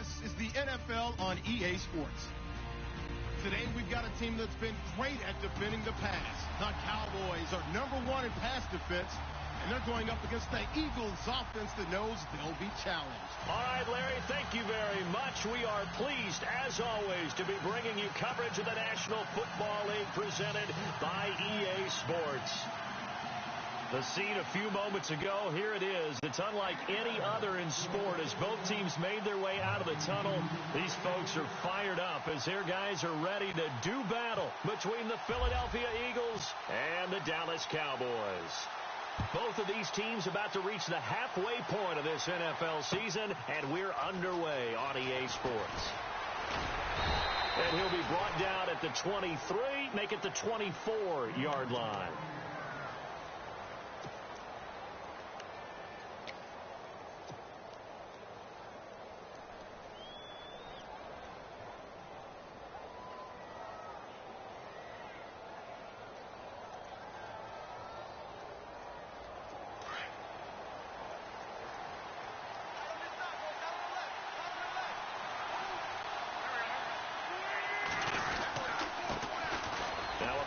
This is the NFL on EA Sports. Today we've got a team that's been great at defending the pass. The Cowboys are #1 in pass defense, and they're going up against the Eagles offense that knows they'll be challenged. All right, Larry, thank you very much. We are pleased, as always, to be bringing you coverage of the National Football League presented by EA Sports. The scene a few moments ago, here it is. It's unlike any other in sport as both teams made their way out of the tunnel. These folks are fired up as their guys are ready to do battle between the Philadelphia Eagles and the Dallas Cowboys. Both of these teams about to reach the halfway point of this NFL season, and we're underway on EA Sports. And he'll be brought down at the 23, make it the 24-yard line.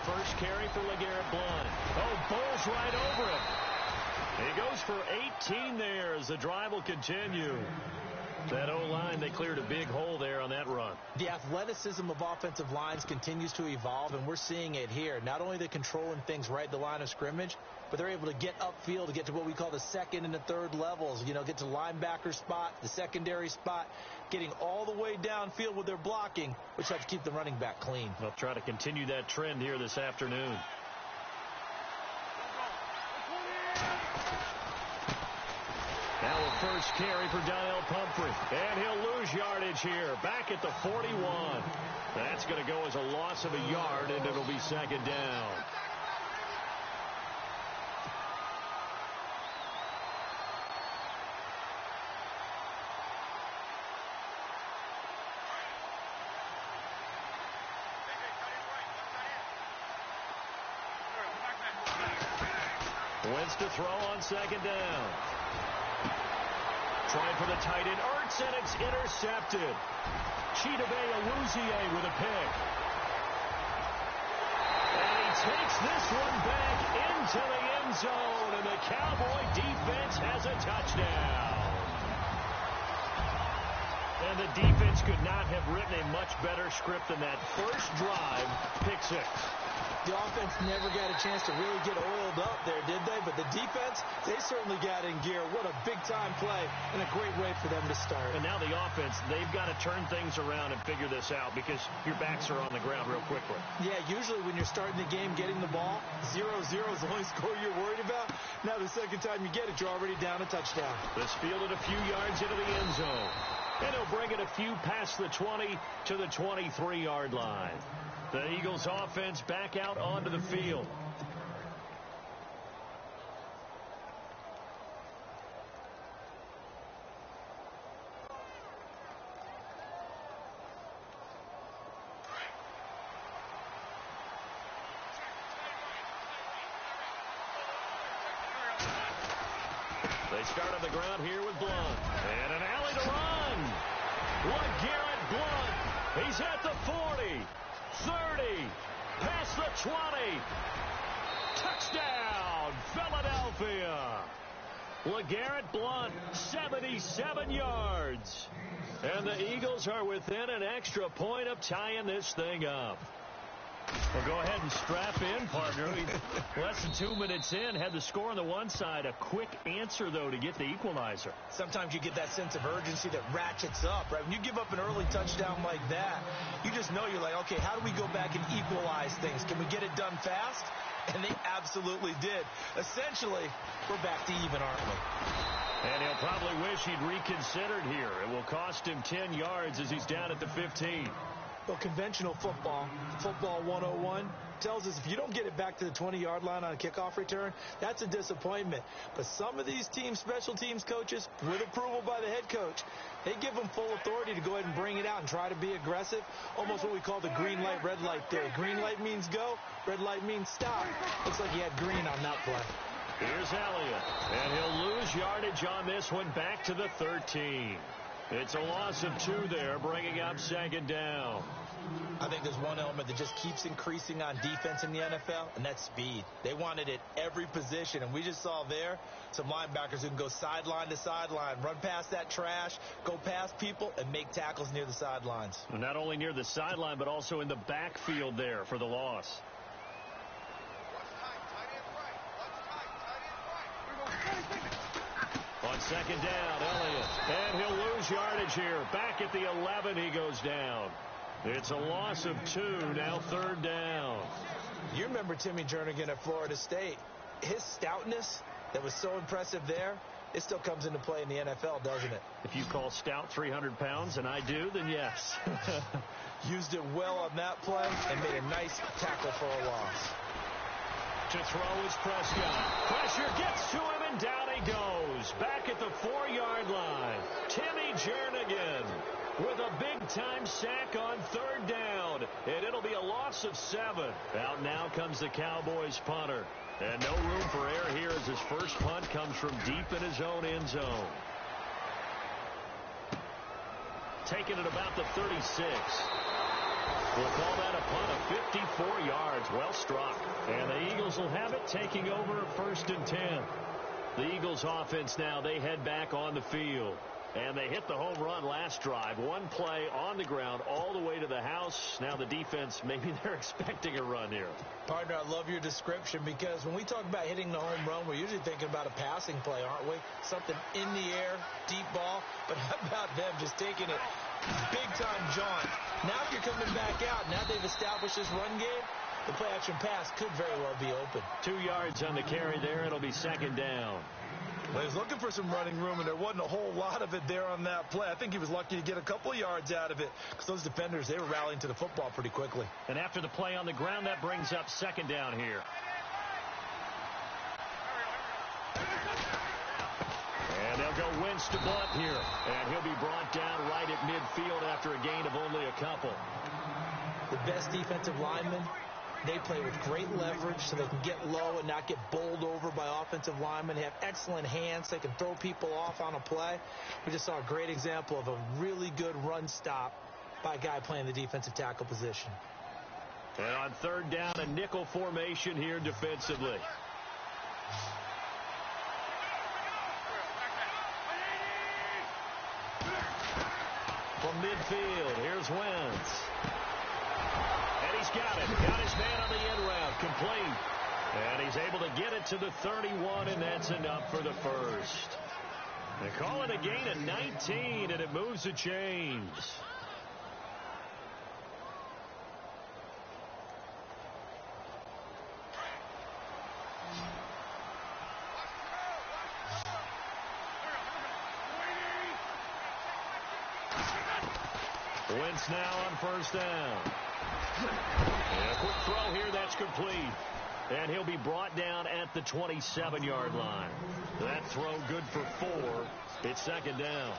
First carry for LeGarrette Blount. Oh, bowls right over him. He goes for 18 there as the drive will continue. That O-line, they cleared a big hole there on that run. The athleticism of offensive lines continues to evolve, and we're seeing it here. Not only are they controlling things right at the line of scrimmage, but they're able to get upfield to get to what we call the second and the third levels. You know, get to linebacker spot, the secondary spot, getting all the way downfield with their blocking, which helps keep the running back clean. They'll try to continue that trend here this afternoon. Now a first carry for Donnell Pumphrey. And he'll lose yardage here. Back at the 41. That's going to go as a loss of a yard, and it'll be second down. Wentz to throw on second down. Trying for the tight end, Ertz, and it's intercepted. Chidobe Awuzie with a pick. And he takes this one back into the end zone, and the Cowboy defense has a touchdown. And the defense could not have written a much better script than that first drive, pick six. The offense never got a chance to really get oiled up there, did they? But the defense, they certainly got in gear. What a big-time play and a great way for them to start. And now the offense, they've got to turn things around and figure this out because your backs are on the ground real quickly. Yeah, usually when you're starting the game, getting the ball, 0-0 is the only score you're worried about. Now the second time you get it, you're already down a touchdown. This fielded a few yards into the end zone. And he'll bring it a few past the 20 to the 23-yard line. The Eagles offense back out onto the field. They start on the ground here with Blount. And an alley to run. LeGarrette Blount. He's at the 40. 30, past the 20, touchdown, Philadelphia. LeGarrette Blount, 77 yards. And the Eagles are within an extra point of tying this thing up. Well, go ahead and strap in, partner. Less than 2 minutes in, had the score on the one side. A quick answer, though, to get the equalizer. Sometimes you get that sense of urgency that ratchets up, right? When you give up an early touchdown like that, you just know you're like, okay, how do we go back and equalize things? Can we get it done fast? And they absolutely did. Essentially, we're back to even, aren't we? And he'll probably wish he'd reconsidered here. It will cost him 10 yards as he's down at the 15. Well, conventional football 101, tells us if you don't get it back to the 20-yard line on a kickoff return, that's a disappointment. But some of these teams, special teams coaches, with approval by the head coach, they give them full authority to go ahead and bring it out and try to be aggressive, almost what we call the green light, red light theory. Green light means go, red light means stop. Looks like he had green on that play. Here's Elliott, and he'll lose yardage on this one back to the 13. It's a loss of 2 there, bringing up second down. I think there's one element that just keeps increasing on defense in the NFL, and that's speed. They want it at every position, and we just saw there some linebackers who can go sideline to sideline, run past that trash, go past people, and make tackles near the sidelines. Well, not only near the sideline, but also in the backfield there for the loss. On second down, Elliott. And he'll lose yardage here. Back at the 11, he goes down. It's a loss of 2, now third down. You remember Timmy Jernigan at Florida State. His stoutness that was so impressive there, it still comes into play in the NFL, doesn't it? If you call stout 300 pounds, and I do, then yes. Used it well on that play and made a nice tackle for a loss. To throw is Prescott. Pressure gets to him, and down he goes. Back at the 4-yard line. Timmy Jernigan with a big-time sack on third down. And it'll be a loss of 7. Out now comes the Cowboys punter. And no room for error here as his first punt comes from deep in his own end zone. Taking it about the 36. We'll call that a punt of 54 yards. Well struck. And the Eagles will have it, taking over first and 10. The Eagles offense now, they head back on the field. And they hit the home run last drive. One play on the ground all the way to the house. Now the defense, maybe they're expecting a run here. Partner, I love your description because when we talk about hitting the home run, we're usually thinking about a passing play, aren't we? Something in the air, deep ball. But how about them just taking it big-time jaunt? Now if you're coming back out, now they've established this run game, the play-action pass could very well be open. 2 yards on the carry there. It'll be second down. Well, he was looking for some running room, and there wasn't a whole lot of it there on that play. I think he was lucky to get a couple of yards out of it because those defenders, they were rallying to the football pretty quickly. And after the play on the ground, that brings up second down here. And they'll go Wentz to Blunt here. And he'll be brought down right at midfield after a gain of only a couple. The best defensive linemen, they play with great leverage so they can get low and not get bowled over by offensive linemen. They have excellent hands. They can throw people off on a play. We just saw a great example of a really good run stop by a guy playing the defensive tackle position. And on third down, a nickel formation here defensively. From midfield, here's Wentz. And he's got it. Got his man on the end route. Complete. And he's able to get it to the 31, and that's enough for the first. They call it a gain of 19, and it moves the chains. Wentz now on first down. And a quick throw here, that's complete. And he'll be brought down at the 27-yard line. That throw good for 4. It's second down.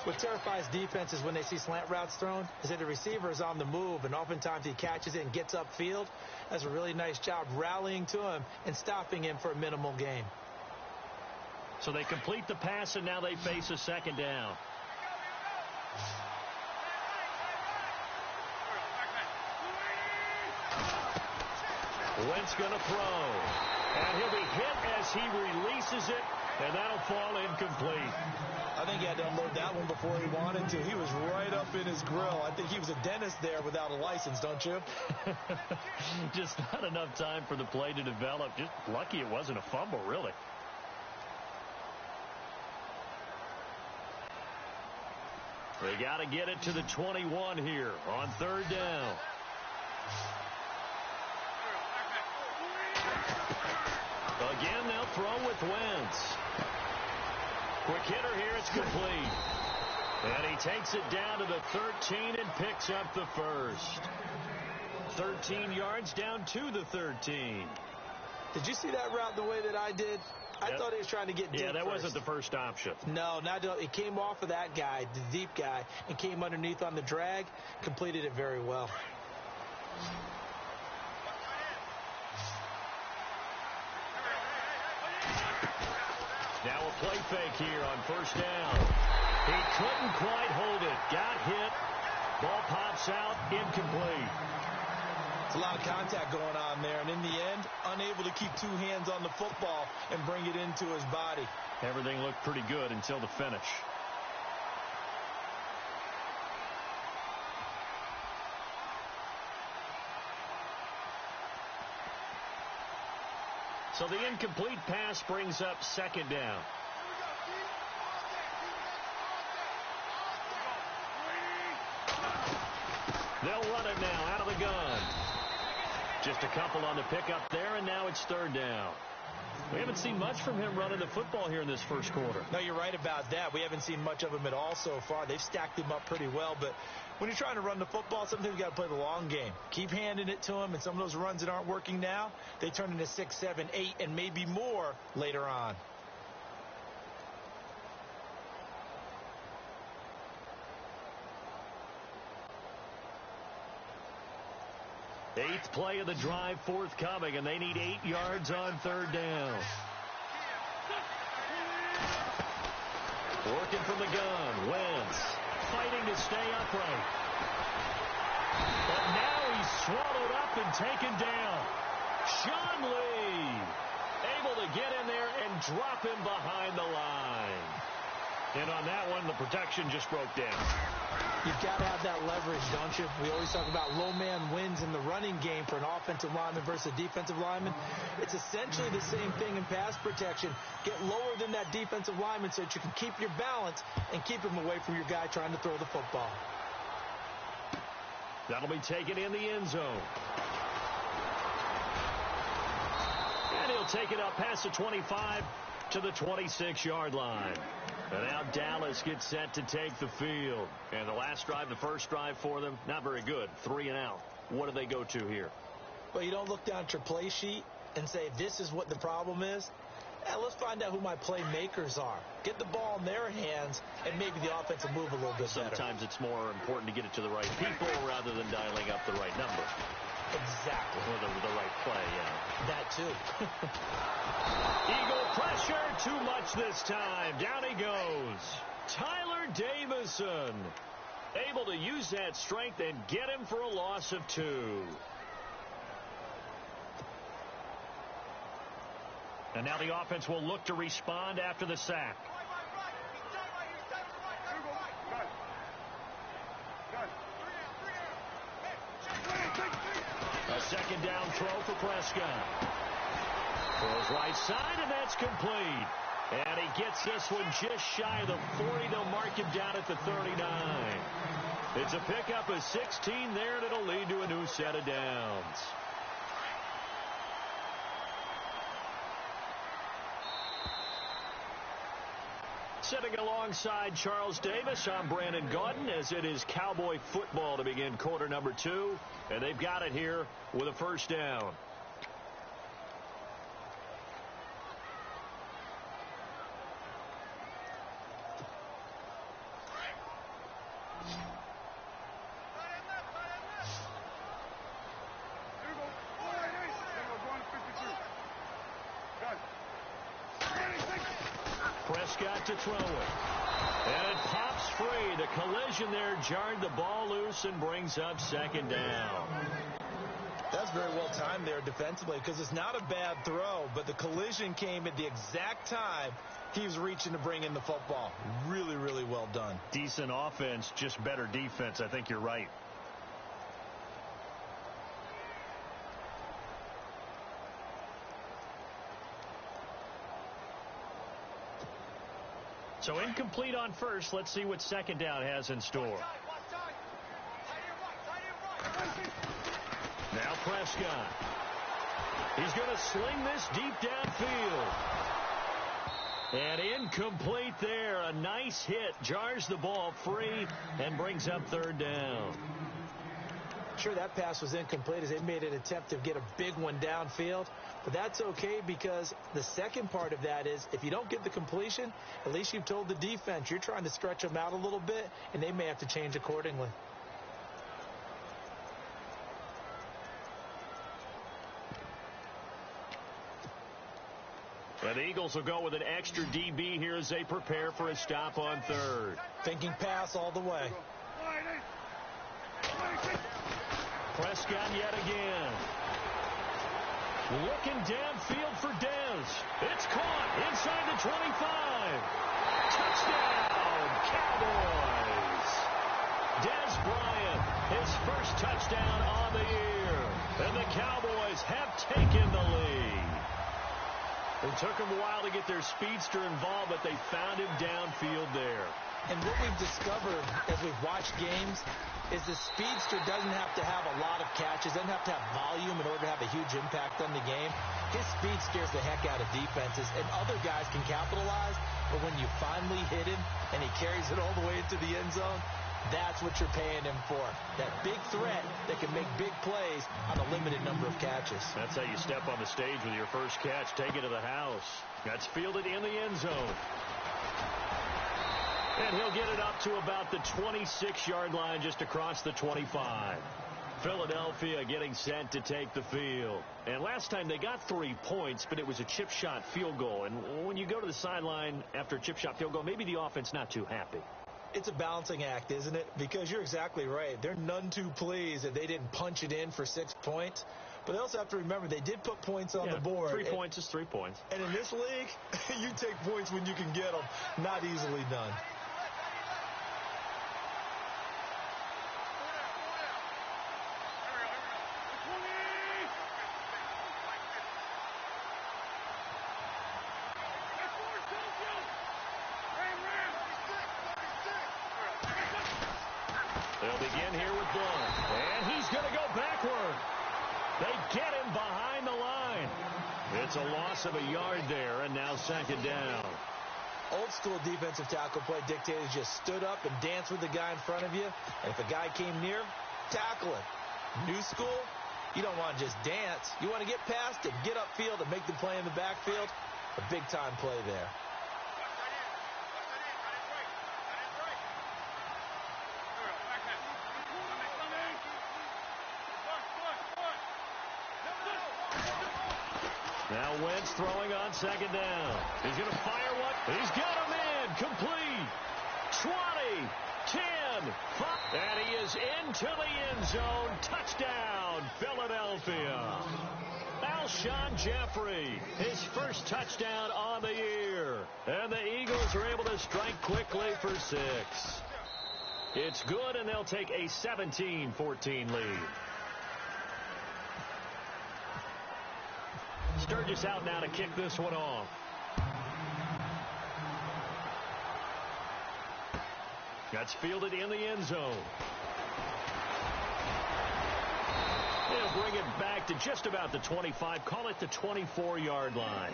What terrifies defenses when they see slant routes thrown is that the receiver is on the move, and oftentimes he catches it and gets upfield. That's a really nice job rallying to him and stopping him for a minimal gain. So they complete the pass, and now they face a second down. Wentz going to throw. And he'll be hit as he releases it, and that'll fall incomplete. I think he had to unload that one before he wanted to. He was right up in his grill. I think he was a dentist there without a license, don't you? Just not enough time for the play to develop. Just lucky it wasn't a fumble, really. They got to get it to the 21 here on third down. Again, they'll throw with Wentz. Quick hitter here, it's complete. And he takes it down to the 13 and picks up the first. 13 yards down to the 13. Did you see that route the way that I did? I thought he was trying to get deep. Yeah, that wasn't the first option. No, it came off of that guy, the deep guy, and came underneath on the drag, completed it very well. Now a play fake here on first down. He couldn't quite hold it. Got hit. Ball pops out. Incomplete. It's a lot of contact going on there, and in the end, unable to keep two hands on the football and bring it into his body. Everything looked pretty good until the finish. So the incomplete pass brings up second down. They'll run it now out of the gun. Just a couple on the pickup there, and now it's third down. We haven't seen much from him running the football here in this first quarter. No, you're right about that. We haven't seen much of him at all so far. They've stacked him up pretty well, but when you're trying to run the football, sometimes you got to play the long game. Keep handing it to him, and some of those runs that aren't working now, they turn into 6, 7, 8, and maybe more later on. Eighth play of the drive forthcoming, and they need 8 yards on third down. Working from the gun. Wentz fighting to stay upright. But now he's swallowed up and taken down. Sean Lee able to get in there and drop him behind the line. And on that one, the protection just broke down. You've got to have that leverage, don't you? We always talk about low man wins in the running game for an offensive lineman versus a defensive lineman. It's essentially the same thing in pass protection. Get lower than that defensive lineman so that you can keep your balance and keep him away from your guy trying to throw the football. That'll be taken in the end zone. And he'll take it up past the 25 to the 26-yard line. And now Dallas gets set to take the field. And the last drive, the first drive for them, not very good. 3 and out. What do they go to here? Well, you don't look down at your play sheet and say, this is what the problem is. Let's find out who my playmakers are. Get the ball in their hands, and maybe the offense will move a little bit better. Sometimes it's more important to get it to the right people rather than dialing up the right number. Exactly. Or the right play, yeah. That too. Eagle pressure, too much this time. Down he goes. Tyler Davison able to use that strength and get him for a loss of 2. And now the offense will look to respond after the sack. A second down throw for Prescott. Throws right side, and that's complete. And he gets this one just shy of the 40. They'll mark him down at the 39. It's a pickup of 16 there, and it'll lead to a new set of downs. Sitting alongside Charles Davis, I'm Brandon Gaudin, as it is Cowboy football to begin quarter number 2. And they've got it here with a first down. Prescott to throw it. And it pops free. The collision there jarred the ball loose and brings up second down. That's very well timed there defensively, because it's not a bad throw, but the collision came at the exact time he was reaching to bring in the football. Really, really well done. Decent offense, just better defense. I think you're right. So incomplete on first. Let's see what second down has in store. Now Prescott. He's going to sling this deep downfield. And incomplete there. A nice hit. Jars the ball free and brings up third down. Sure, that pass was incomplete as they made an attempt to get a big one downfield. But that's okay, because the second part of that is if you don't get the completion, at least you've told the defense you're trying to stretch them out a little bit, and they may have to change accordingly. And the Eagles will go with an extra DB here as they prepare for a stop on third. Thinking pass all the way. Prescott yet again. Looking downfield for Dez. It's caught inside the 25. Touchdown, Cowboys. Dez Bryant, his first touchdown on the year. And the Cowboys have taken the lead. It took them a while to get their speedster involved, but they found him downfield there. And what we've discovered as we've watched games is the speedster doesn't have to have a lot of catches, doesn't have to have volume in order to have a huge impact on the game. His speed scares the heck out of defenses, and other guys can capitalize, but when you finally hit him and he carries it all the way into the end zone, that's what you're paying him for. That big threat that can make big plays on a limited number of catches. That's how you step on the stage with your first catch. Take it to the house. That's fielded in the end zone. And he'll get it up to about the 26-yard line just across the 25. Philadelphia getting set to take the field. And last time they got 3 points, but it was a chip shot field goal. And when you go to the sideline after a chip shot field goal, maybe the offense not too happy. It's a balancing act, isn't it? Because you're exactly right. They're none too pleased that they didn't punch it in for 6 points. But they also have to remember they did put points on the board. 3 points is 3 points. And in this league, you take points when you can get them. Not easily done. They'll begin here with Blunt. And he's going to go backward. They get him behind the line. It's a loss of a yard there, and now second down. Old school defensive tackle play dictators just stood up and danced with the guy in front of you. And if a guy came near, tackle him. New school, you don't want to just dance. You want to get past it, get upfield, and make the play in the backfield. A big-time play there. Now Wentz throwing on second down. He's going to fire one. He's got him in. Complete. 20, 10, 5. And he is into the end zone. Touchdown, Philadelphia. Alshon Jeffrey, his first touchdown on the year. And the Eagles are able to strike quickly for 6. It's good, and they'll take a 17-14 lead. Sturgis out now to kick this one off. That's fielded in the end zone. They'll bring it back to just about the 25. Call it the 24-yard line.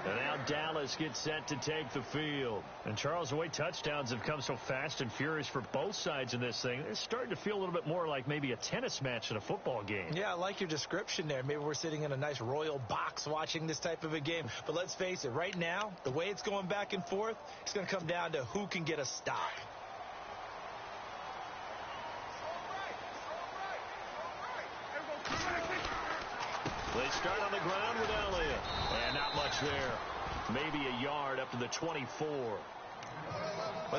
And now Dallas gets set to take the field. And Charles, the way touchdowns have come so fast and furious for both sides in this thing, it's starting to feel a little bit more like maybe a tennis match than a football game. Yeah, I like your description there. Maybe we're sitting in a nice royal box watching this type of a game. But let's face it, right now, the way it's going back and forth, it's going to come down to who can get a stop. They start on the ground with Elliott. And not much there. Maybe a yard up to the 24. Well,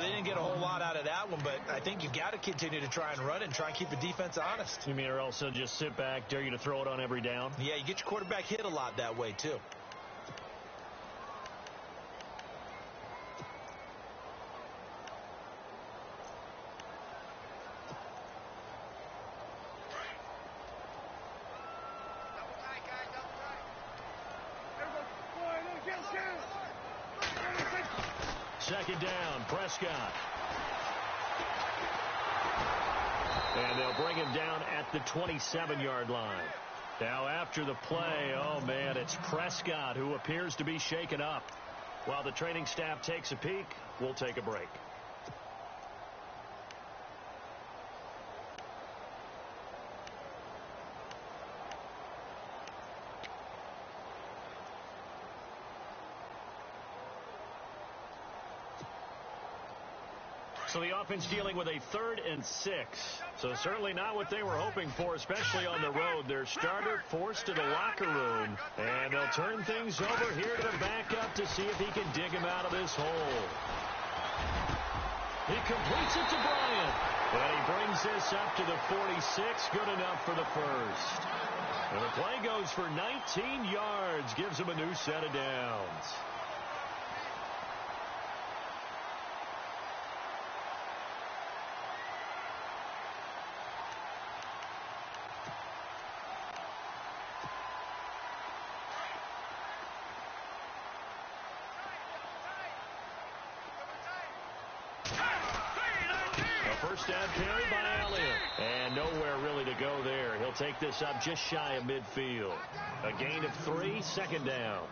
they didn't get a whole lot out of that one, but I think you got to continue to try and run and try and keep the defense honest. You mean or else they'll just sit back, dare you to throw it on every down? Yeah, you get your quarterback hit a lot that way, too. Second down, Prescott. And they'll bring him down at the 27-yard line. Now after the play, oh man, it's Prescott who appears to be shaken up. While the training staff takes a peek, we'll take a break. So the offense dealing with a 3rd and 6. So certainly not what they were hoping for, especially on the road. Their starter forced to the locker room. And they'll turn things over here to the backup to see if he can dig him out of this hole. He completes it to Bryant. And he brings this up to the 46. Good enough for the first. And the play goes for 19 yards. Gives him a new set of downs. First down carry by Elliott. And nowhere really to go there. He'll take this up just shy of midfield. A gain of 3, 2nd down.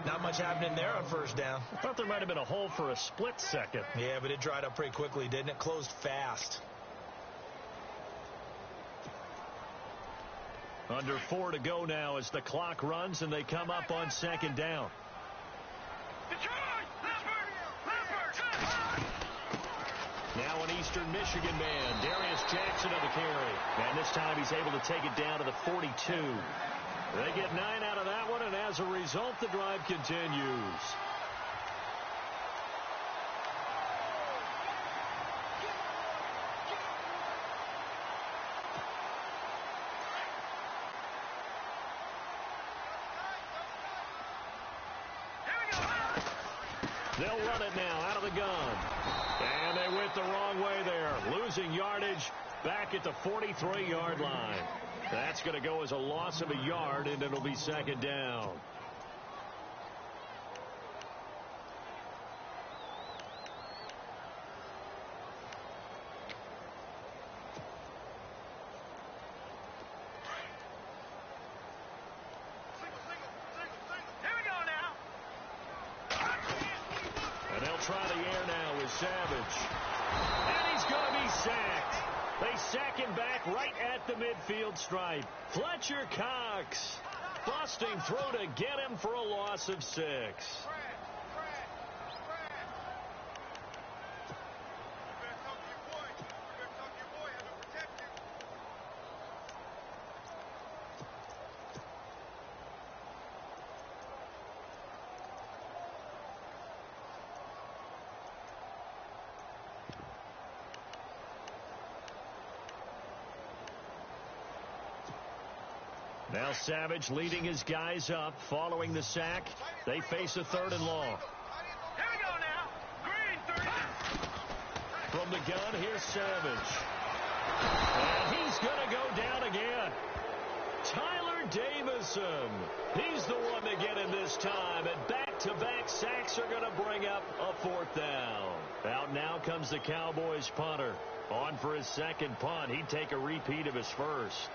Not much happening there on first down. I thought there might have been a hole for a split second. Yeah, but it dried up pretty quickly, didn't it? Closed fast. Under 4 to go now as the clock runs and they come up on 2nd down. Now an Eastern Michigan man, Darius Jackson on the carry. And this time he's able to take it down to the 42. They get 9 out of that one, and as a result, the drive continues. They'll run it now out of the gun. And they went the wrong way there. Losing yardage back at the 43-yard line. That's going to go as a loss of a yard, and it'll be 2nd down. And they'll try the air now with Savage. And he's going to be sacked. They sack him back right at the midfield stripe. Fletcher Cox busting through to get him for a loss of 6. Now Savage leading his guys up following the sack. They face a 3rd and long. Here we go now. Green 30. From the gun, here's Savage. And he's going to go down again. Tyler Davison. He's the one to get him this time. And back-to-back sacks are going to bring up a 4th down. Out now comes the Cowboys punter. On for his 2nd punt. He'd take a repeat of his first.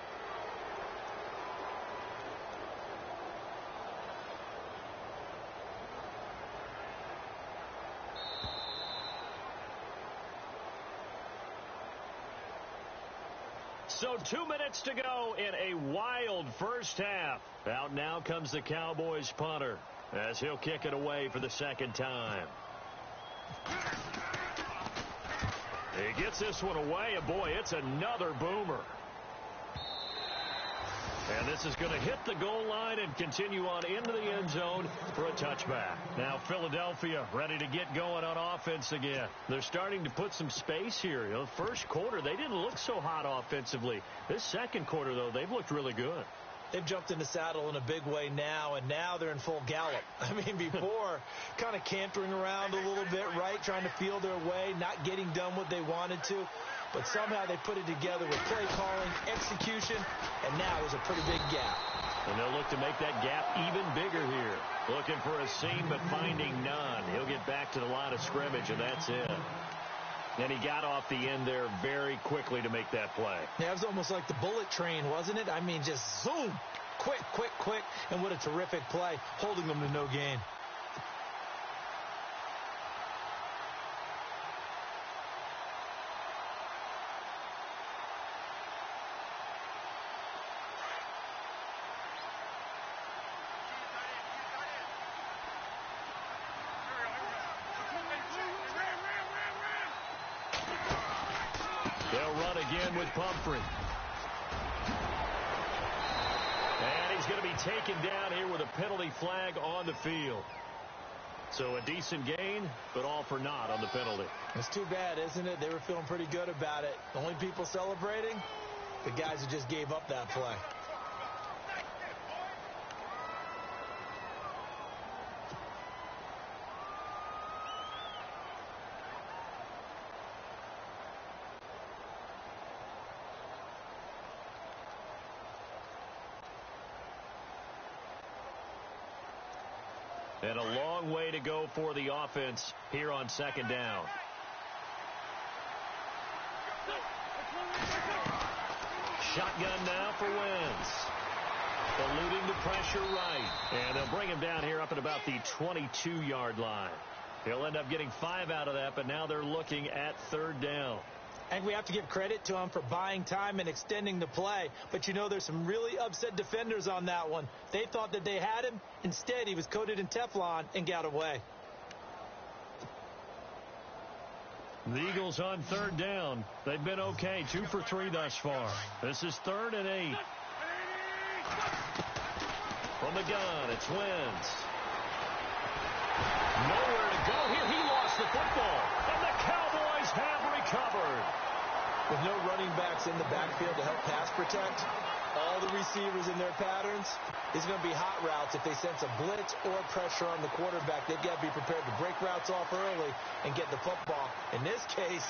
So 2 minutes to go in a wild first half. Out now comes the Cowboys punter as he'll kick it away for the 2nd time. He gets this one away, and boy, it's another boomer. And this is going to hit the goal line and continue on into the end zone for a touchback. Now Philadelphia ready to get going on offense again. They're starting to put some space here. You know, first quarter, they didn't look so hot offensively. This 2nd quarter, though, they've looked really good. They've jumped in the saddle in a big way now, and now they're in full gallop. I mean, before, kind of cantering around a little bit, right, trying to feel their way, not getting done what they wanted to. But somehow they put it together with play calling, execution, and now there's a pretty big gap. And they'll look to make that gap even bigger here. Looking for a seam, but finding none. He'll get back to the line of scrimmage, and that's it. And he got off the end there very quickly to make that play. Yeah, it was almost like the bullet train, wasn't it? I mean, just zoom, quick, quick, quick, and what a terrific play, holding them to no gain. again with Pumphrey. And he's going to be taken down here with a penalty flag on the field. So a decent gain, but all for naught on the penalty. It's too bad, isn't it? They were feeling pretty good about it. The only people celebrating, the guys who just gave up that play. And a long way to go for the offense here on second down. Shotgun now for Wentz. Eluding the pressure right. And they'll bring him down here up at about the 22-yard line. He'll end up getting 5 out of that, but now they're looking at third down. And we have to give credit to him for buying time and extending the play. But, you know, there's some really upset defenders on that one. They thought that they had him. Instead, he was coated in Teflon and got away. The Eagles on third down. They've been okay, 2 for 3 thus far. This is 3rd and 8. From the gun, it's Wentz. Nowhere to go here. He lost the football. And the Cowboys have recovered. With no running backs in the backfield to help pass protect, all the receivers in their patterns, it's going to be hot routes. If they sense a blitz or pressure on the quarterback, they've got to be prepared to break routes off early and get the football. In this case,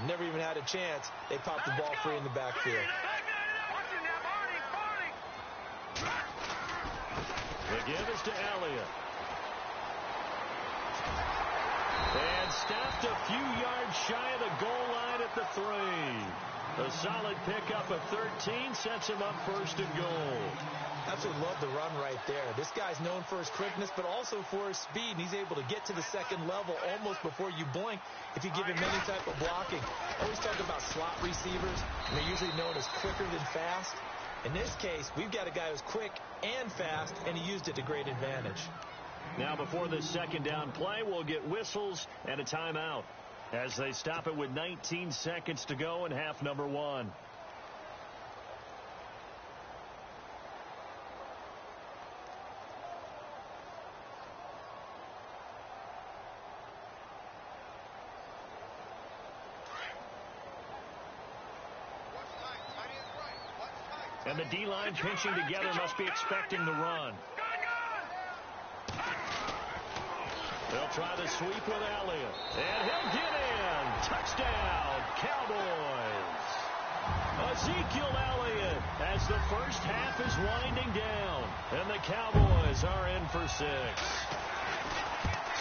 never even had a chance. They popped the ball free in the backfield. The give is to Elliott. And stopped a few yards shy of the goal line at the 3. A solid pickup of 13 sets him up 1st and goal. Absolutely love the run right there. This guy's known for his quickness, but also for his speed. And he's able to get to the second level almost before you blink if you give him any type of blocking. I always talk about slot receivers. They're usually known as quicker than fast. In this case, we've got a guy who's quick and fast, and he used it to great advantage. Now before this second down play, we'll get whistles and a timeout as they stop it with 19 seconds to go in half number 1. And the D-line pinching together must be expecting the run. They'll try the sweep with Elliott. And he'll get in. Touchdown, Cowboys. Ezekiel Elliott as the first half is winding down. And the Cowboys are in for 6.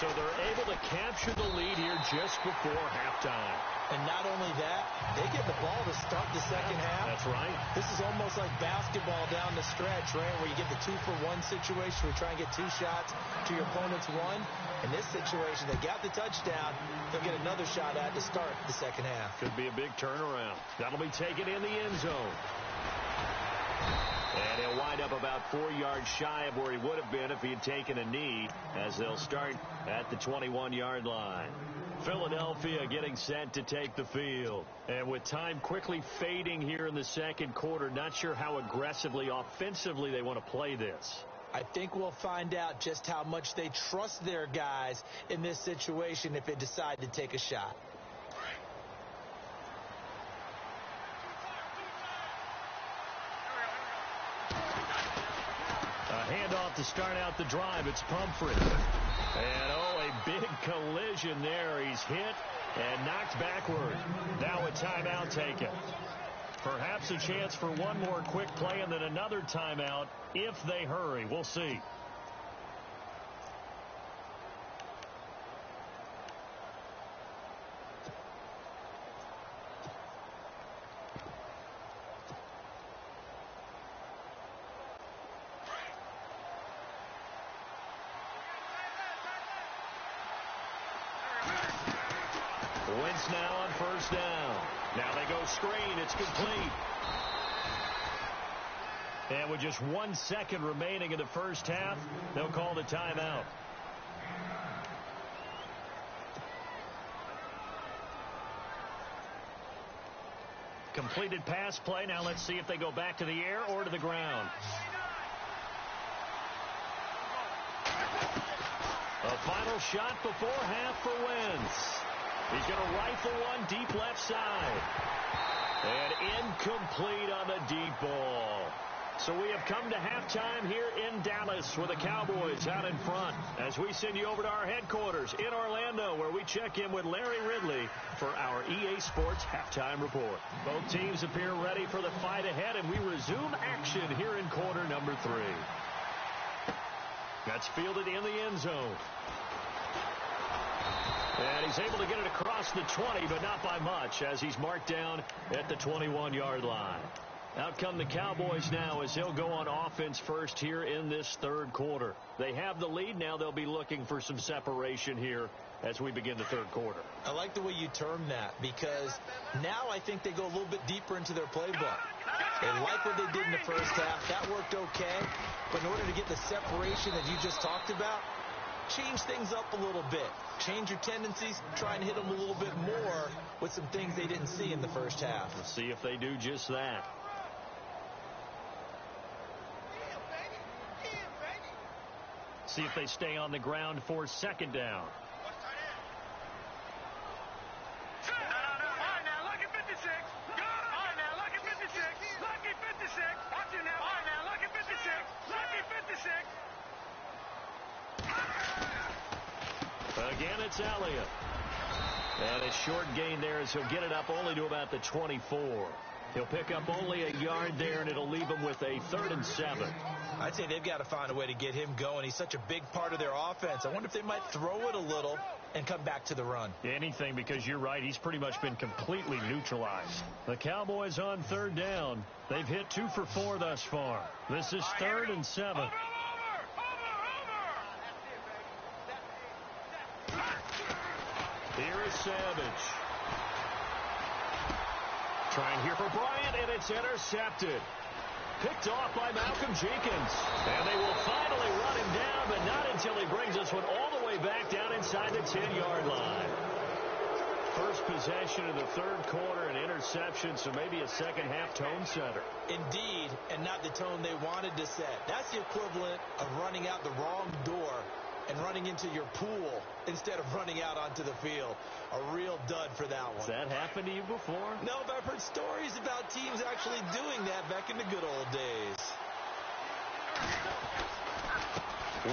So they're able to capture the lead here just before halftime. And not only that, they get the ball to start the second half. That's right. This is almost like basketball down the stretch, right, where you get the 2-for-1 situation where you try and get 2 shots to your opponent's 1. In this situation, they got the touchdown. They'll get another shot at to start the second half. Could be a big turnaround. That'll be taken in the end zone. And he'll wind up about 4 yards shy of where he would have been if he had taken a knee, as they'll start at the 21-yard line. Philadelphia getting set to take the field. And with time quickly fading here in the second quarter, not sure how aggressively, offensively they want to play this. I think we'll find out just how much they trust their guys in this situation if they decide to take a shot. A handoff to start out the drive. It's Pumphrey. And, a big collision there. He's hit and knocked backward. Now a timeout taken. Perhaps a chance for one more quick play and then another timeout if they hurry. We'll see. Wentz now on first down. Now they go screen. It's complete. And with just 1 second remaining in the first half, they'll call the timeout. Completed pass play. Now let's see if they go back to the air or to the ground. A final shot before half for Wentz. He's going to rifle one deep left side. And incomplete on the deep ball. So we have come to halftime here in Dallas with the Cowboys out in front as we send you over to our headquarters in Orlando, where we check in with Larry Ridley for our EA Sports Halftime Report. Both teams appear ready for the fight ahead, and we resume action here in quarter number 3. That's fielded in the end zone. And he's able to get it across the 20, but not by much, as he's marked down at the 21-yard line. Out come the Cowboys now as they'll go on offense first here in this third quarter. They have the lead. Now they'll be looking for some separation here as we begin the third quarter. I like the way you term that, because now I think they go a little bit deeper into their playbook. They like what they did in the first half. That worked okay. But in order to get the separation that you just talked about, change things up a little bit. Change your tendencies. Try and hit them a little bit more with some things they didn't see in the first half. We'll see if they do just that. See if they stay on the ground for second down. All right, now, lucky 56. All right, now, lucky 56. Lucky 56. Watch it now. All right, now, lucky 56. Lucky 56. Again, it's Elliott. And a short gain there as he'll get it up only to about the 24. He'll pick up only a yard there, and it'll leave him with a 3rd and 7. I'd say they've got to find a way to get him going. He's such a big part of their offense. I wonder if they might throw it a little and come back to the run. Anything, because you're right. He's pretty much been completely neutralized. The Cowboys on 3rd down. They've hit 2 for 4 thus far. This is 3rd and 7. Here is Savage. Trying here for Bryant, and it's intercepted. Picked off by Malcolm Jenkins. And they will finally run him down, but not until he brings this one all the way back down inside the 10-yard line. First possession of the third quarter, an interception, so maybe a second-half tone setter. Indeed, and not the tone they wanted to set. That's the equivalent of running out the wrong door and running into your pool instead of running out onto the field. A real dud for that one. Has that happened to you before? No, but I've heard stories about teams actually doing that back in the good old days.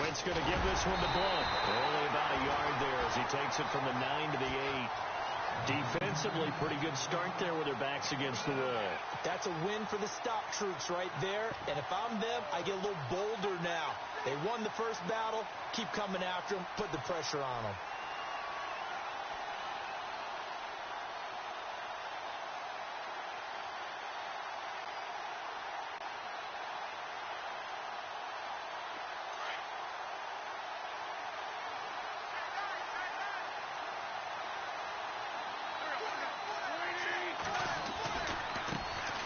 Wentz going to give this one to Blunt. Only about a yard there as he takes it from the 9 to the 8. Defensively, pretty good start there with their backs against the wall. That's a win for the stop troops right there. And if I'm them, I get a little bolder now. They won the first battle. Keep coming after them. Put the pressure on them.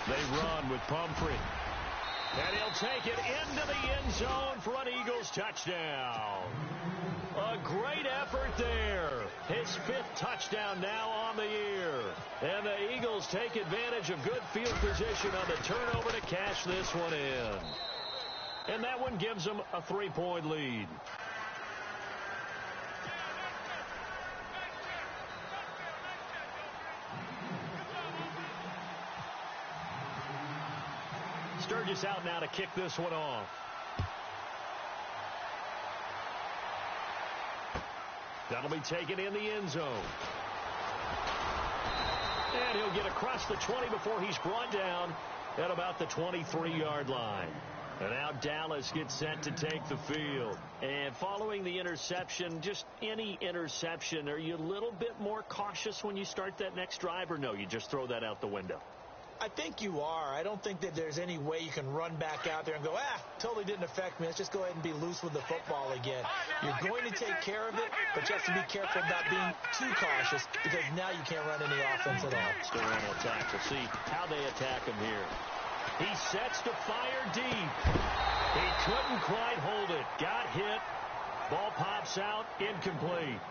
They run with Pumphrey. And he'll take it into the end zone for an Eagles touchdown. A great effort there. His 5th touchdown now on the year. And the Eagles take advantage of good field position on the turnover to cash this one in. And that one gives them a 3-point lead. Sturgis out now to kick this one off. That'll be taken in the end zone. And he'll get across the 20 before he's brought down at about the 23-yard line. And now Dallas gets set to take the field. And following the interception, just any interception, are you a little bit more cautious when you start that next drive, or no, you just throw that out the window? I think you are. I don't think that there's any way you can run back out there and go, totally didn't affect me. Let's just go ahead and be loose with the football again. You're going to take care of it, but you have to be careful about being too cautious, because now you can't run any offense at all. Still want to attack. We'll see how they attack him here. He sets to fire deep. He couldn't quite hold it. Got hit. Ball pops out. Incomplete.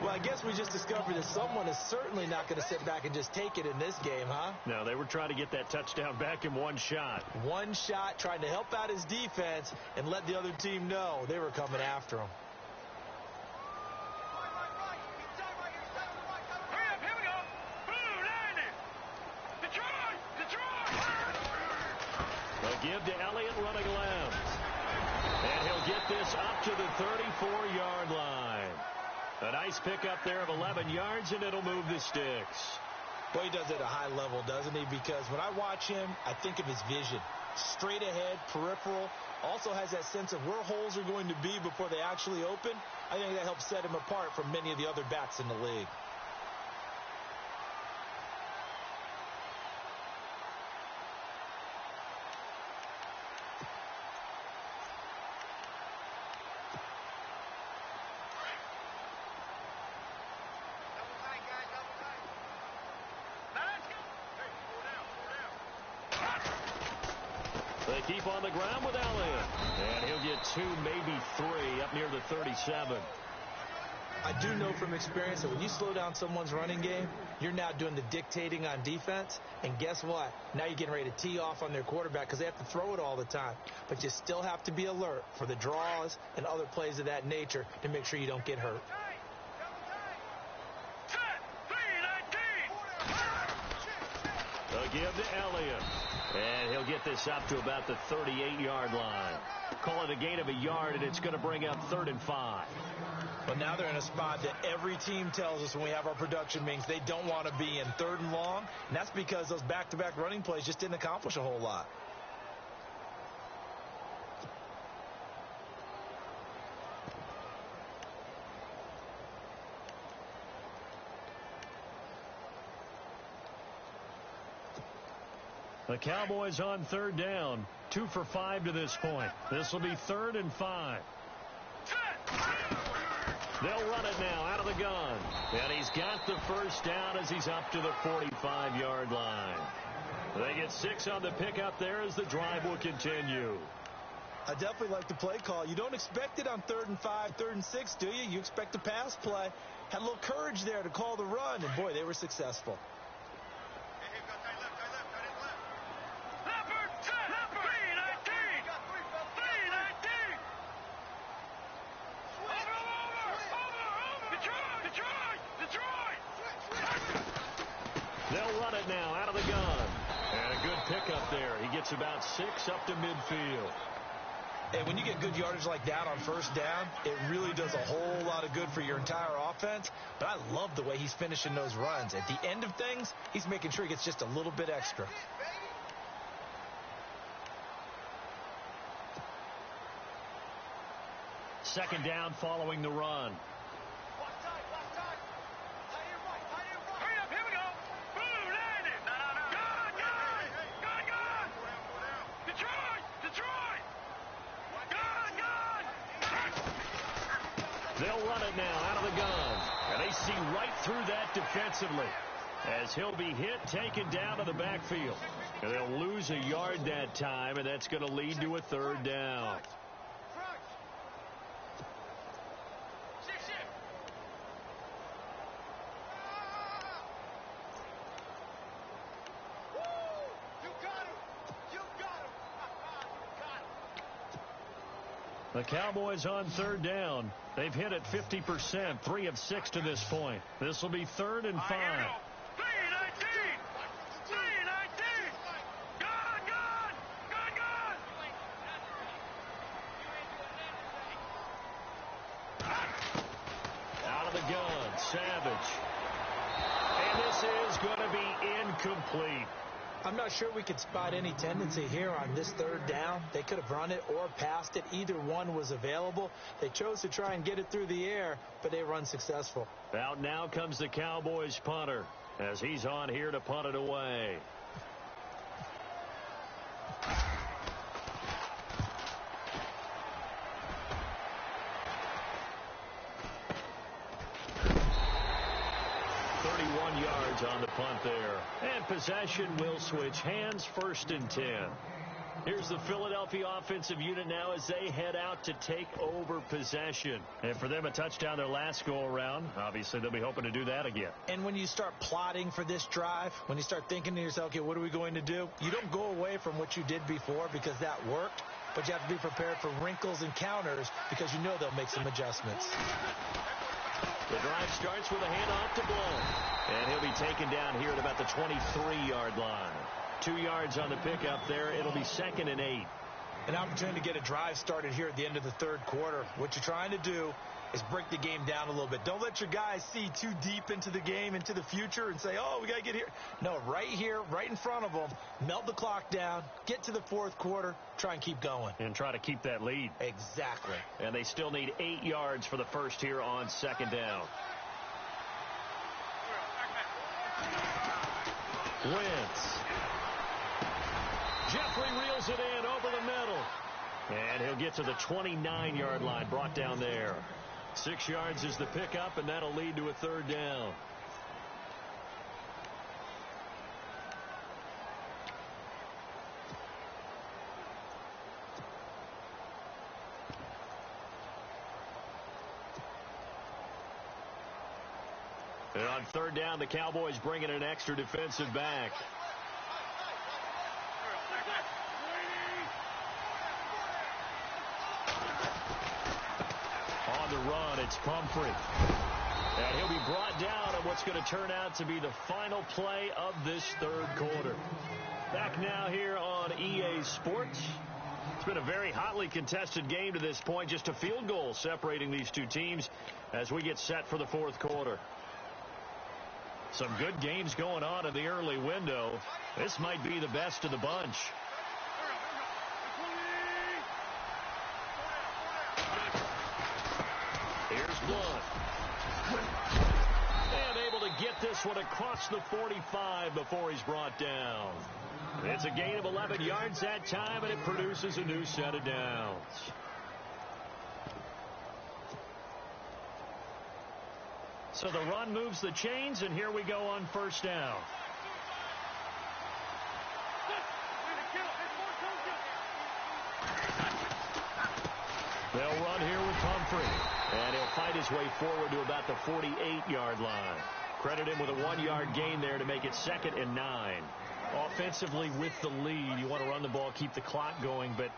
Well, I guess we just discovered that someone is certainly not going to sit back and just take it in this game, huh? No, they were trying to get that touchdown back in one shot. One shot, trying to help out his defense and let the other team know they were coming after him. Here we go. Boom, landed. Detroit, Detroit. A give to Elliott running left. And he'll get this up to the 34-yard line. A nice pickup there of 11 yards, and it'll move the sticks. Boy, he does it at a high level, doesn't he? Because when I watch him, I think of his vision. Straight ahead, peripheral. Also has that sense of where holes are going to be before they actually open. I think that helps set him apart from many of the other backs in the league. They keep on the ground with Elliott. And he'll get 2, maybe 3 up near the 37. I do know from experience that when you slow down someone's running game, you're now doing the dictating on defense. And guess what? Now you're getting ready to tee off on their quarterback because they have to throw it all the time. But you still have to be alert for the draws and other plays of that nature to make sure you don't get hurt. A give to Elliott. And he'll get this up to about the 38-yard line. Call it a gain of a yard, and it's going to bring up 3rd and 5. But now they're in a spot that every team tells us when we have our production meetings they don't want to be in, 3rd and long. And that's because those back-to-back running plays just didn't accomplish a whole lot. The Cowboys on 3rd down, 2 for 5 to this point. This will be 3rd and 5. They'll run it now out of the gun. And he's got the first down as he's up to the 45-yard line. They get 6 on the pickup there as the drive will continue. I definitely like the play call. You don't expect it on 3rd and 5, 3rd and 6, do you? You expect a pass play. Had a little courage there to call the run, and boy, they were successful. They'll run it now out of the gun. And a good pickup there. He gets about 6 up to midfield. And when you get good yardage like that on 1st down, it really does a whole lot of good for your entire offense. But I love the way he's finishing those runs. At the end of things, he's making sure he gets just a little bit extra. Second down following the run. They'll run it now out of the gun. And they see right through that defensively as he'll be hit, taken down to the backfield. And they'll lose a yard that time, and that's going to lead to a 3rd down. The Cowboys on 3rd down. They've hit it 50%, 3 of 6 to this point. This will be 3rd and 5. 319! 319! Gun! Out of the gun, Savage. And this is going to be incomplete. I'm not sure we could spot any tendency here on this 3rd down. They could have run it or passed it. Either one was available. They chose to try and get it through the air, but they run successful. Out now comes the Cowboys punter as he's on here to punt it away. On the punt there. And possession will switch hands, 1st and 10. Here's the Philadelphia offensive unit now as they head out to take over possession. And for them, a touchdown their last go-around. Obviously, they'll be hoping to do that again. And when you start plotting for this drive, when you start thinking to yourself, okay, what are we going to do? You don't go away from what you did before because that worked, but you have to be prepared for wrinkles and counters because you know they'll make some adjustments. The drive starts with a handoff to Blount. And he'll be taken down here at about the 23-yard line. 2 yards on the pickup there. It'll be 2nd and 8. An opportunity to get a drive started here at the end of the third quarter. What you're trying to do is break the game down a little bit. Don't let your guys see too deep into the game, into the future, and say, oh, we got to get here. No, right here, right in front of them, melt the clock down, get to the fourth quarter, try and keep going. And try to keep that lead. Exactly. And they still need 8 yards for the first here on 2nd down. Wentz. Jeffrey reels it in over the middle. And he'll get to the 29-yard line, brought down there. 6 yards is the pickup, and that'll lead to a 3rd down. And on 3rd down, the Cowboys bring in an extra defensive back. On the run, it's Pumphrey. And he'll be brought down on what's going to turn out to be the final play of this 3rd quarter. Back now here on EA Sports. It's been a very hotly contested game to this point. Just a field goal separating these two teams as we get set for the 4th quarter. Some good games going on in the early window. This might be the best of the bunch. Here's Blount. And able to get this one across the 45 before he's brought down. It's a gain of 11 yards that time, and it produces a new set of downs. So the run moves the chains, and here we go on 1st down. They'll run here with Pumphrey. And he'll fight his way forward to about the 48-yard line. Credit him with a 1-yard gain there to make it 2nd and 9. Offensively with the lead, you want to run the ball, keep the clock going, but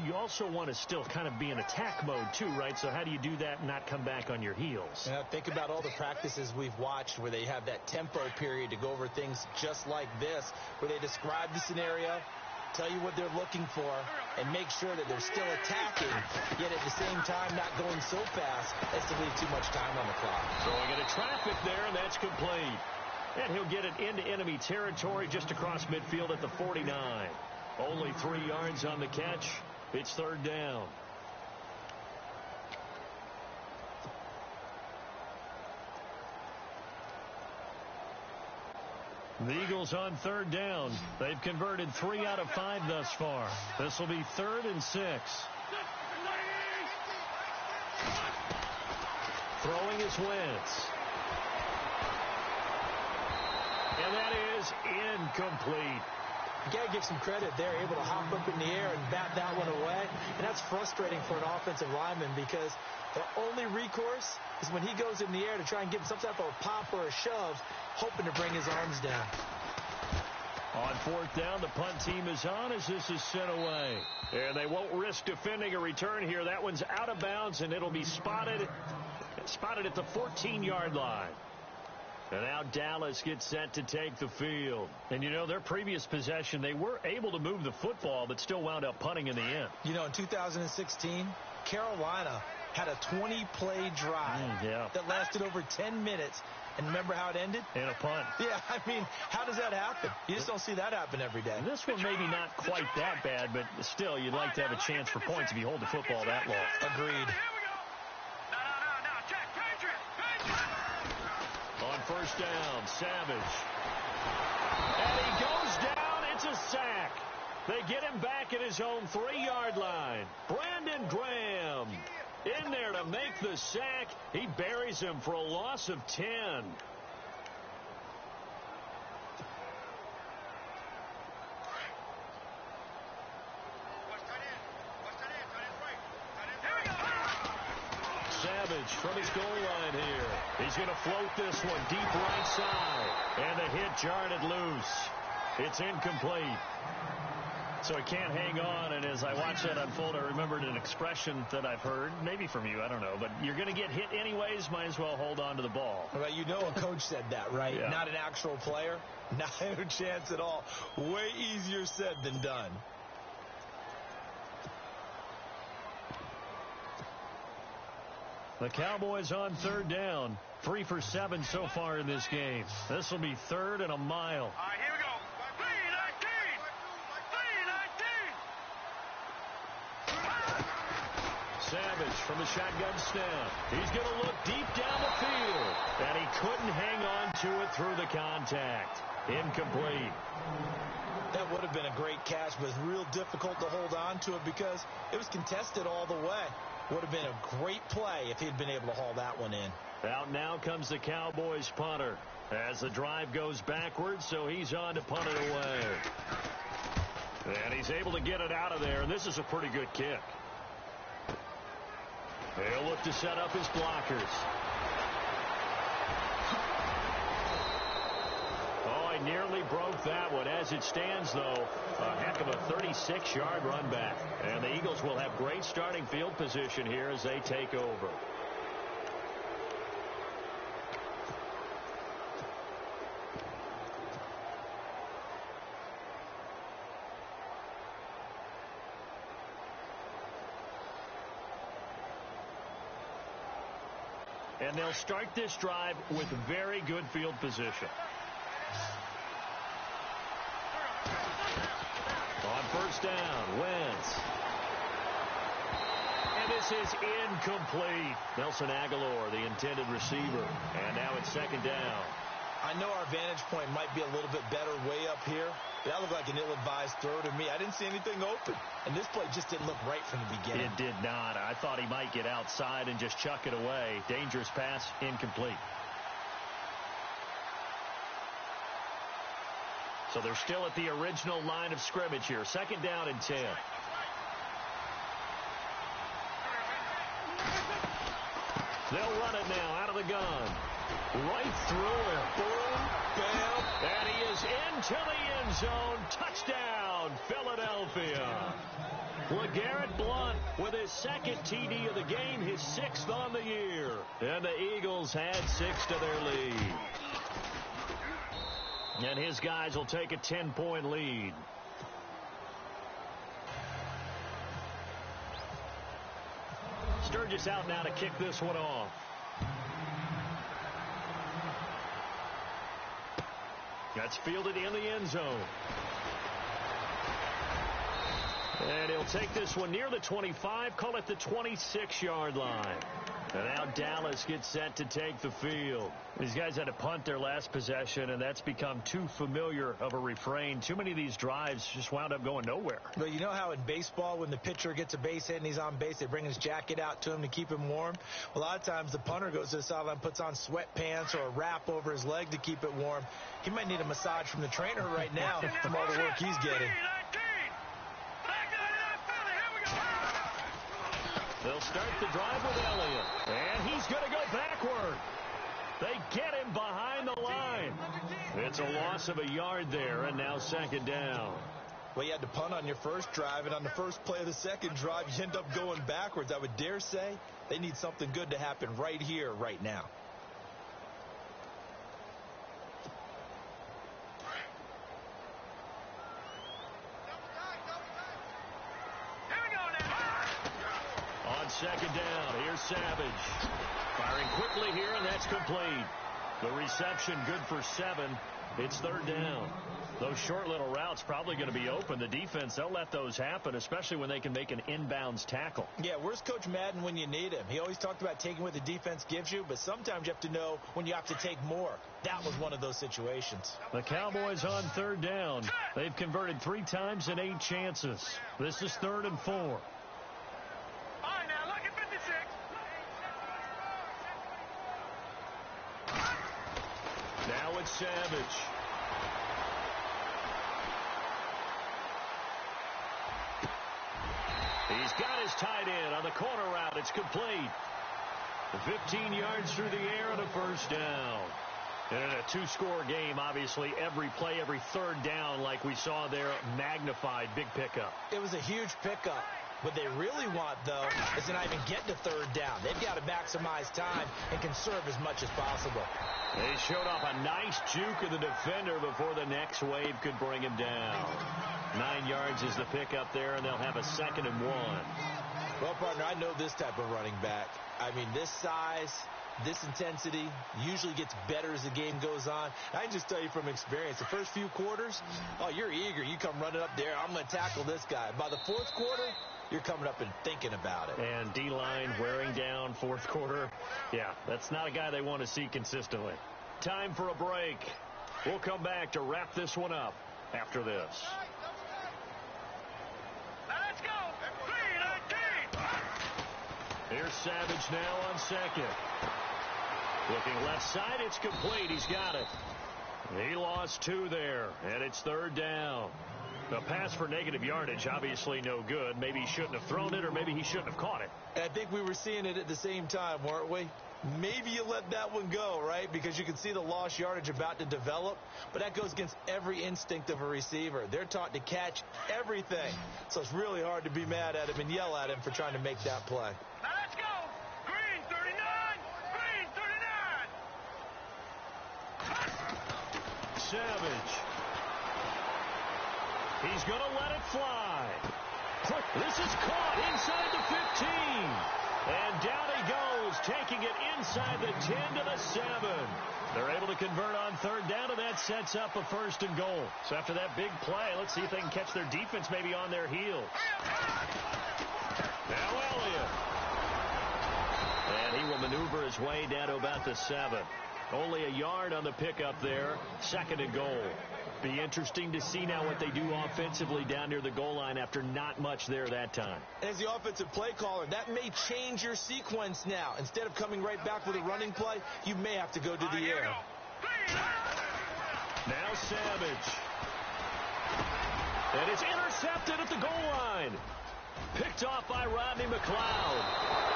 you also want to still kind of be in attack mode too, right? So how do you do that and not come back on your heels? Yeah, think about all the practices we've watched where they have that tempo period to go over things just like this, where they describe the scenario, tell you what they're looking for, and make sure that they're still attacking, yet at the same time not going so fast as to leave too much time on the clock. Throwing into traffic there, and that's complete. And he'll get it into enemy territory just across midfield at the 49. Only 3 yards on the catch. It's 3rd down. The Eagles on 3rd down. They've converted 3 out of 5 thus far. This will be 3rd and 6. Throwing is Wentz. And that is incomplete. You got to give some credit. They're able to hop up in the air and bat that one away. And that's frustrating for an offensive lineman because their only recourse is when he goes in the air to try and give some type of a pop or a shove, hoping to bring his arms down. On 4th down, the punt team is on as this is sent away. And they won't risk defending a return here. That one's out of bounds, and it'll be spotted at the 14-yard line. And now Dallas gets set to take the field. And, you know, their previous possession, they were able to move the football, but still wound up punting in the end. You know, in 2016, Carolina had a 20-play drive that lasted over 10 minutes. And remember how it ended? In a punt. Yeah, I mean, how does that happen? You just don't see that happen every day. This one maybe not quite that bad, but still, you'd like to have a chance for points if you hold the football that long. Agreed. On 1st down, Savage. And he goes down. It's a sack. They get him back at his own 3-yard line. Brandon Graham in there to make the sack. He buries him for a loss of 10. Savage from his goal line here. He's going to float this one deep right side. And the hit jarred it loose. It's incomplete. So he can't hang on, and as I watched that unfold, I remembered an expression that I've heard, maybe from you, I don't know, but you're going to get hit anyways, might as well hold on to the ball. Well, you know a coach said that, right? Yeah. Not an actual player. Not a chance at all. Way easier said than done. The Cowboys on third down. 3 for 7 so far in this game. This will be 3rd and a mile. All right, here we go. 3-19. Savage from the shotgun snap. He's going to look deep down the field. And he couldn't hang on to it through the contact. Incomplete. That would have been a great catch, but it's real difficult to hold on to it because it was contested all the way. Would have been a great play if he'd been able to haul that one in. Out now comes the Cowboys punter as the drive goes backwards, so he's on to punt it away. And he's able to get it out of there, and this is a pretty good kick. He'll look to set up his blockers. Oh, I nearly broke that one. As it stands, though, a heck of a 36-yard run back. And the Eagles will have great starting field position here as they take over. And they'll start this drive with very good field position. On first down, Wentz. And this is incomplete. Nelson Aguilar, the intended receiver. And now it's 2nd down. I know our vantage point might be a little bit better way up here. That looked like an ill-advised throw to me. I didn't see anything open. And this play just didn't look right from the beginning. It did not. I thought he might get outside and just chuck it away. Dangerous pass, incomplete. So they're still at the original line of scrimmage here. 2nd down and 10. They'll run it now out of the gun. Right through it. Boom, bam, and he is into the end zone. Touchdown, Philadelphia. LeGarrette Blount with his 2nd TD of the game, his 6th on the year. And the Eagles had 6 to their lead. And his guys will take a 10-point lead. Sturgis out now to kick this one off. That's fielded in the end zone. And he'll take this one near the 25, call it the 26-yard line. And now Dallas gets set to take the field. These guys had to punt their last possession, and that's become too familiar of a refrain. Too many of these drives just wound up going nowhere. Well, you know how in baseball, when the pitcher gets a base hit and he's on base, they bring his jacket out to him to keep him warm? Well, a lot of times the punter goes to the sideline, puts on sweatpants or a wrap over his leg to keep it warm. He might need a massage from the trainer right now from all the work he's getting. They'll start the drive with Elliott. And he's going to go backward. They get him behind the line. It's a loss of a yard there, and now 2nd down. Well, you had to punt on your first drive, and on the first play of the second drive, you end up going backwards. I would dare say they need something good to happen right here, right now. On 2nd down, here's Savage. Firing quickly here, and that's complete. The reception good for 7. It's 3rd down. Those short little routes probably going to be open. The defense, they'll let those happen, especially when they can make an inbounds tackle. Yeah, where's Coach Madden when you need him? He always talked about taking what the defense gives you, but sometimes you have to know when you have to take more. That was one of those situations. The Cowboys on 3rd down. They've converted 3 times in 8 chances. This is 3rd and 4. Now it's Savage. He's got his tight end on the corner route. It's complete. 15 yards through the air and a first down. And in a two-score game, obviously, every play, every third down, like we saw there, magnified, big pickup. It was a huge pickup. What they really want, though, is to not even get to third down. They've got to maximize time and conserve as much as possible. They showed off a nice juke of the defender before the next wave could bring him down. 9 yards is the pickup there, and they'll have a 2nd and 1. Well, partner, I know this type of running back. I mean, this size, this intensity usually gets better as the game goes on. I can just tell you from experience, the first few quarters, oh, you're eager. You come running up there, I'm going to tackle this guy. By the fourth quarter, you're coming up and thinking about it. And D-line wearing down fourth quarter. Yeah, that's not a guy they want to see consistently. Time for a break. We'll come back to wrap this one up after this. Let's go. 3-19. Here's Savage now on 2nd. Looking left side, it's complete. He's got it. He lost 2 there, and it's 3rd down. The pass for negative yardage, obviously no good. Maybe he shouldn't have thrown it, or maybe he shouldn't have caught it. And I think we were seeing it at the same time, weren't we? Maybe you let that one go, right? Because you can see the lost yardage about to develop. But that goes against every instinct of a receiver. They're taught to catch everything. So it's really hard to be mad at him and yell at him for trying to make that play. Let's go. Green 39. Green 39. Savage. He's going to let it fly. This is caught inside the 15. And down he goes, taking it inside the 10 to the 7. They're able to convert on 3rd down, and that sets up a 1st and goal. So after that big play, let's see if they can catch their defense maybe on their heels. Now Elliott. And he will maneuver his way down to about the 7. Only a yard on the pickup there. 2nd and goal. Be interesting to see now what they do offensively down near the goal line after not much there that time. As the offensive play caller, that may change your sequence now. Instead of coming right back with a running play, you may have to go to the air. Now Savage. And it's intercepted at the goal line. Picked off by Rodney McLeod.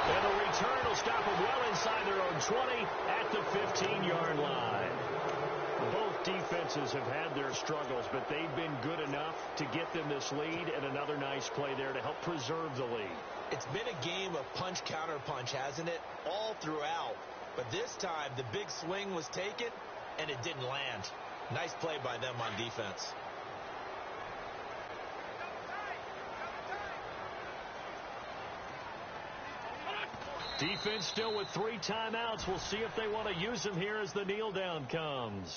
And the return will stop them well inside their own 20 at the 15-yard line. Both defenses have had their struggles, but they've been good enough to get them this lead, and another nice play there to help preserve the lead. It's been a game of punch-counter-punch, hasn't it? All throughout. But this time, the big swing was taken, and it didn't land. Nice play by them on defense. Defense still with 3 timeouts. We'll see if they want to use them here as the kneel down comes.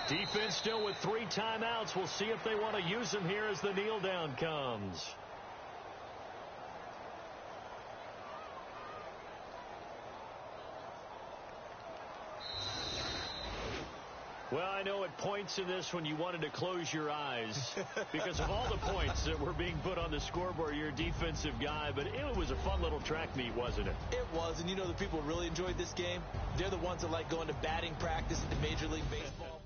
Defense still with 3 timeouts. We'll see if they want to use them here as the kneel down comes. Well, I know at points in this when you wanted to close your eyes because of all the points that were being put on the scoreboard. You're a defensive guy, but it was a fun little track meet, wasn't it? It was, and you know the people really enjoyed this game? They're the ones that like going to batting practice at the Major League Baseball.